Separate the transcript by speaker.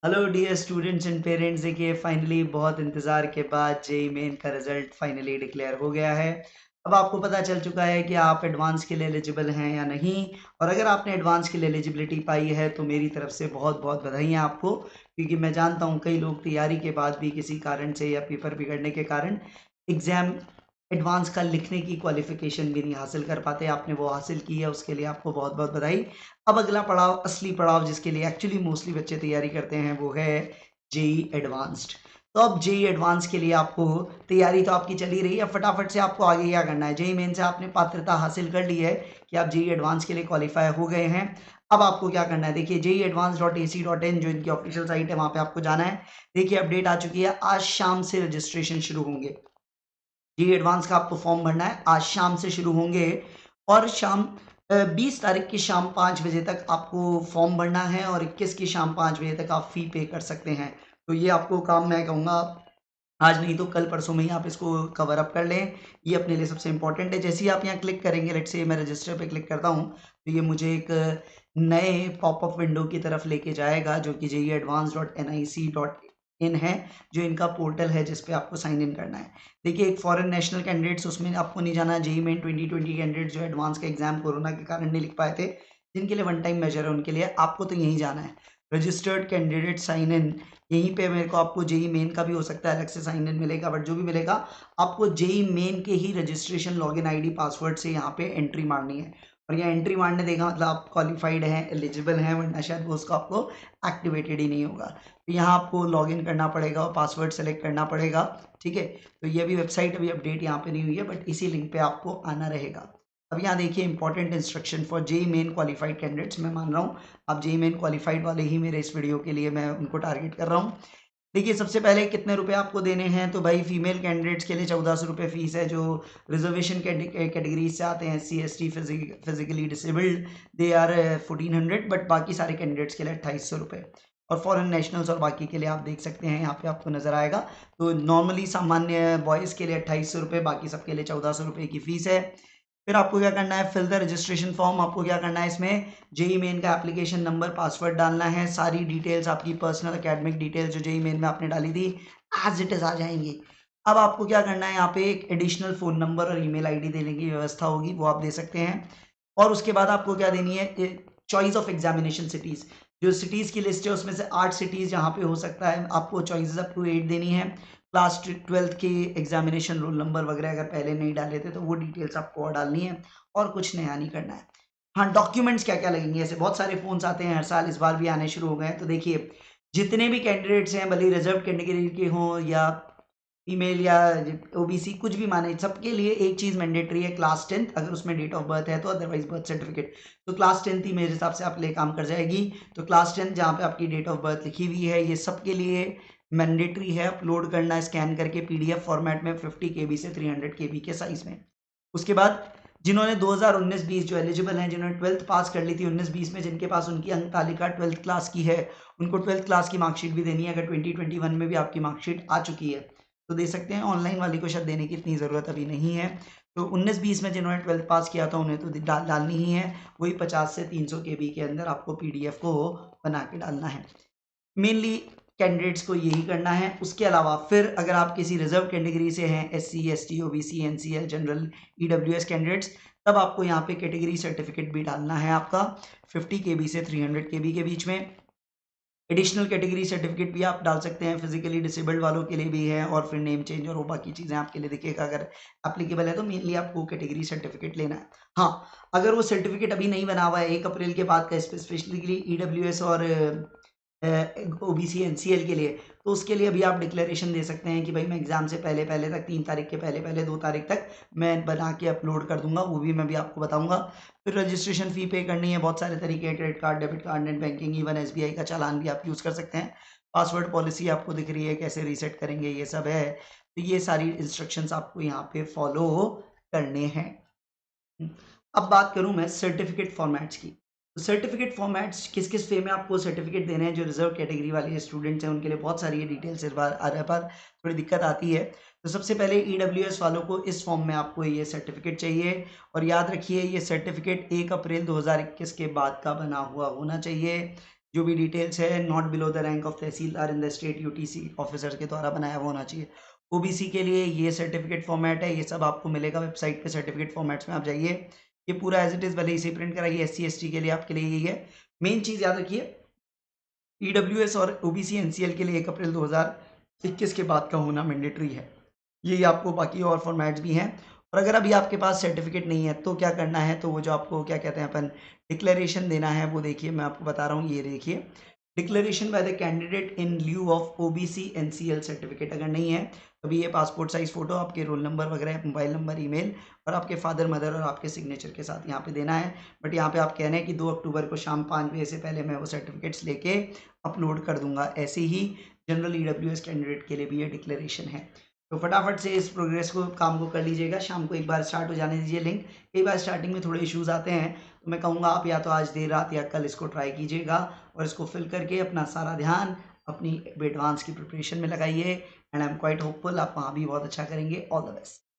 Speaker 1: Hello dear students and parents. देखिए finally बहुत इंतज़ार के बाद जेईई मेन का रिजल्ट फाइनली डिक्लेयर हो गया है। अब आपको पता चल चुका है कि आप एडवांस के लिए एलिजिबल हैं या नहीं। और अगर आपने एडवांस के लिए एलिजिबिलिटी पाई है तो मेरी तरफ से बहुत बहुत बधाइयाँ आपको, क्योंकि मैं जानता हूँ कई लोग तैयारी के बाद भी किसी कारण से या पेपर बिगड़ने के कारण एग्ज़ाम एडवांस का लिखने की क्वालिफिकेशन भी नहीं हासिल कर पाते। आपने वो हासिल की है, उसके लिए आपको बहुत बहुत बधाई। अब अगला पड़ाव, असली पड़ाव जिसके लिए एक्चुअली मोस्टली बच्चे तैयारी करते हैं, वो है जेईई एडवांस्ड। तो अब जेईई एडवांस के लिए आपको तैयारी तो आपकी चल ही रही है। फटाफट से आपको आगे क्या करना है, जेईई मेन से आपने पात्रता हासिल कर ली है कि आप जेईई एडवांस के लिए क्वालिफाई हो गए हैं। अब आपको क्या करना है, देखिए JEE advance.ac.in जो इनकी ऑफिशियल साइट है, वहां पे आपको जाना है। देखिए अपडेट आ चुकी है, आज शाम से रजिस्ट्रेशन शुरू होंगे। जेईई एडवांस का आपको फॉर्म भरना है, आज शाम से शुरू होंगे और शाम 20 तारीख की शाम 5 बजे तक आपको फॉर्म भरना है और 21 की शाम 5 बजे तक आप फ़ी पे कर सकते हैं। तो ये आपको काम मैं कहूँगा आज नहीं तो कल परसों में ही आप इसको कवर अप कर लें। ये अपने लिए सबसे इम्पोर्टेंट है। जैसे ही आप यहाँ क्लिक करेंगे, लेट्स से मैं रजिस्टर पे क्लिक करता हूँ, तो ये मुझे एक नए पॉपअप विंडो की तरफ लेके जाएगा जो कि JEE advance.nic.in है, जो इनका पोर्टल है जिस पे आपको साइन इन करना है। देखिए एक फॉरेन नेशनल कैंडिडेट्स, उसमें आपको नहीं जाना। जेईई मेन 2020 कैंडिडेट जो एडवांस का एग्जाम कोरोना के कारण नहीं लिख पाए थे, जिनके लिए वन टाइम मेजर है, उनके लिए आपको तो यहीं जाना है। रजिस्टर्ड कैंडिडेट साइन इन, यहीं पे मेरे को आपको जेईई मेन का भी हो सकता है अलग से साइन इन मिलेगा, बट जो भी मिलेगा आपको जेईई मेन के ही रजिस्ट्रेशन लॉगिन आईडी पासवर्ड से यहाँ पे एंट्री मारनी है। और यहाँ एंट्री मारने देगा मतलब आप क्वालिफाइड हैं, एलिजिबल हैं, वरना शायद वो उसका आपको एक्टिवेटेड ही नहीं होगा। तो यहाँ आपको लॉगिन करना पड़ेगा और पासवर्ड सेलेक्ट करना पड़ेगा। ठीक है, तो ये भी वेबसाइट अभी अपडेट यहाँ पे नहीं हुई है, बट इसी लिंक पे आपको आना रहेगा। अब यहाँ देखिए important instruction for JEE main qualified candidates. मैं मान रहा हूँ आप जेईई मेन क्वालिफाइड वाले ही मेरे इस वीडियो के लिए मैं उनको टारगेट कर रहा हूँ। देखिए सबसे पहले कितने रुपए आपको देने हैं, तो भाई फीमेल कैंडिडेट्स के लिए 1400 रुपये फीस है। जो रिजर्वेशन कैटेगरीज से आते हैं, SC ST physically disabled, they are 1400, but बाकी सारे कैंडिडेट्स के लिए 2800 रुपये। और फॉरेन नेशनल्स और बाकी के लिए आप देख सकते हैं यहाँ पे आपको नजर आएगा। तो नॉर्मली सामान्य बॉयज़ के लिए 2800 रुपये, बाकी सबके लिए 1400 रुपये की फीस है। फिर आपको क्या करना है, फिल द रजिस्ट्रेशन फॉर्म। आपको क्या करना है, इसमें जेईई मेन का एप्लीकेशन नंबर, पासवर्ड डालना है। सारी डिटेल्स आपकी पर्सनल एकेडमिक डिटेल्स जो जेईई मेन में आपने डाली थी एज इट इज आ जाएंगी। अब आपको क्या करना है, यहाँ पे एक एडिशनल फ़ोन नंबर और ईमेल आईडी देने की व्यवस्था होगी, वो आप दे सकते हैं। और उसके बाद आपको क्या देनी है, चॉइस ऑफ एग्जामिनेशन सिटीज़। जो सिटीज़ की लिस्ट है उसमें से 8 सिटीज़ जहाँ पे हो सकता है, आपको चॉइसेस अप टू 8 देनी है। क्लास 12th की एग्जामिनेशन रोल नंबर वगैरह अगर पहले नहीं डाले थे तो वो डिटेल्स आपको और डालनी है, और कुछ नया नहीं करना है। हाँ, डॉक्यूमेंट्स क्या-क्या लगेंगे, ऐसे बहुत सारे फ़ोन्स आते हैं हर साल, इस बार भी आने शुरू हो गए हैं। तो देखिए, जितने भी कैंडिडेट्स हैं, भले ही रिज़र्व्ड कैटेगरी के हों या फीमेल या ओबीसी, कुछ भी माने, सबके लिए एक चीज़ मैंडेटरी है, क्लास 10th अगर उसमें डेट ऑफ बर्थ है तो, अदरवाइज़ बर्थ सर्टिफिकेट। तो क्लास 10th ही मेरे हिसाब से आपके लिए काम कर जाएगी। तो क्लास 10 जहाँ पे आपकी डेट ऑफ बर्थ लिखी हुई है, ये सबके लिए मैंडेटरी है अपलोड करना स्कैन करके पीडीएफ फॉर्मेट में 50 केबी से 300 केबी के साइज़ में। उसके बाद जिन्होंने 2019-20 जो एलिजिबल हैं, जिन्होंने 12th पास कर ली थी 19-20 में, जिनके पास उनकी अंक तालिका 12th क्लास की है, उनको 12th क्लास की मार्कशीट भी देनी है। अगर 2021 में भी आपकी मार्कशीट आ चुकी है तो दे सकते हैं, ऑनलाइन वाली को शायद देने की इतनी ज़रूरत अभी नहीं है। तो 19-20 में जिन्होंने 12th पास किया था उन्हें तो डालनी ही है, वही 50 से 300 केबी के अंदर आपको पीडीएफ को बना के डालना है। मेनली कैंडिडेट्स को यही करना है। उसके अलावा फिर अगर आप किसी रिजर्व कैटेगरी से हैं, SC ST OBC NCL general EWS candidates, तब आपको यहाँ पे कैटेगरी सर्टिफिकेट भी डालना है आपका 50 केबी से 300 केबी के बीच में। एडिशनल कैटेगरी सर्टिफिकेट भी आप डाल सकते हैं, फिजिकली डिसेबल्ड वालों के लिए भी है, और फिर नेम चेंज और वो बाकी चीज़ें आपके लिए दिखेगा अगर एप्लीकेबल है। तो मेनली आपको कैटेगरी सर्टिफिकेट लेना है। हाँ, अगर वो सर्टिफिकेट अभी नहीं बना हुआ है 1 अप्रैल के बाद का, स्पेसिफिकली EWS और OBC NCL के लिए, तो उसके लिए अभी आप डिक्लेरेशन दे सकते हैं कि भाई मैं एग्ज़ाम से पहले-पहले तक, 3 तारीख के पहले-पहले 2 तारीख तक मैं बना के अपलोड कर दूँगा, वो भी मैं भी आपको बताऊँगा। फिर रजिस्ट्रेशन फ़ी पे करनी है, बहुत सारे तरीके हैं, credit card, debit card, net banking, even SBI का चालान भी आप यूज़ कर सकते हैं। पासवर्ड पॉलिसी आपको दिख रही है, कैसे रीसेट करेंगे, ये सब है। तो ये सारी इंस्ट्रक्शंस आपको यहाँ पे फॉलो करने हैं। अब बात करूँ मैं सर्टिफिकेट फॉर्मेट्स की। तो सर्टिफिकेट फॉर्मेट्स किस-किस वे में आपको सर्टिफिकेट देने हैं, जो रिज़र्व कैटेगरी वाले स्टूडेंट्स हैं उनके लिए बहुत सारी ये डिटेल्स इस बार आ पर थोड़ी दिक्कत आती है। तो सबसे पहले EWS वालों को इस फॉर्म में आपको ये सर्टिफिकेट चाहिए, और याद रखिए ये सर्टिफिकेट 1 अप्रैल 2021 के बाद का बना हुआ होना चाहिए। जो भी डिटेल्स है not below the rank of tehsildar in the state UTC officers के द्वारा बनाया हुआ होना चाहिए। ओबीसी के लिए ये सर्टिफिकेट फॉर्मेट है, ये सब आपको मिलेगा वेबसाइट पे, सर्टिफिकेट फॉर्मेट्स में आप जाइए, ये पूरा एज इट इज़ भले इसे प्रिंट कराइए। एससी एसटी के लिए आपके लिए यही है मेन चीज़, याद रखिए ईडब्ल्यूएस और ओबीसी एनसीएल के लिए 1 अप्रैल 2021 के बाद का होना मैंडेटरी है। यही आपको बाकी और फॉर्मेट्स भी हैं। और अगर अभी आपके पास सर्टिफिकेट नहीं है तो क्या करना है, तो वो जो आपको क्या कहते हैं अपन डिक्लेरेशन देना है, वो देखिए मैं आपको बता रहा हूँ, ये देखिए declaration by the candidate in lieu of OBC NCL certificate. अगर नहीं है तो अभी ये पासपोर्ट साइज फोटो, आपके रोल नंबर वगैरह, मोबाइल नंबर, ईमेल और आपके फादर मदर और आपके सिग्नेचर के साथ यहाँ पे देना है। बट यहाँ पे आप कह रहे हैं कि 2 अक्टूबर को शाम 5 बजे से पहले मैं वो सर्टिफिकेट्स लेके अपलोड कर दूंगा। ऐसे ही जनरल ईडब्ल्यूएस कैंडिडेट के लिए भी ये डिक्लेरेशन है। तो फटाफट से इस प्रोग्रेस को, काम को कर लीजिएगा। शाम को एक बार स्टार्ट हो जाने दीजिए लिंक। कई बार स्टार्टिंग में थोड़े इश्यूज आते हैं, तो मैं कहूँगा आप या तो आज देर रात या कल इसको ट्राई कीजिएगा और इसको फिल करके अपना सारा ध्यान अपनी एडवांस की प्रिपरेशन में लगाइए। And I am quite hopeful आप वहाँ भी बहुत अच्छा करेंगे। All the best.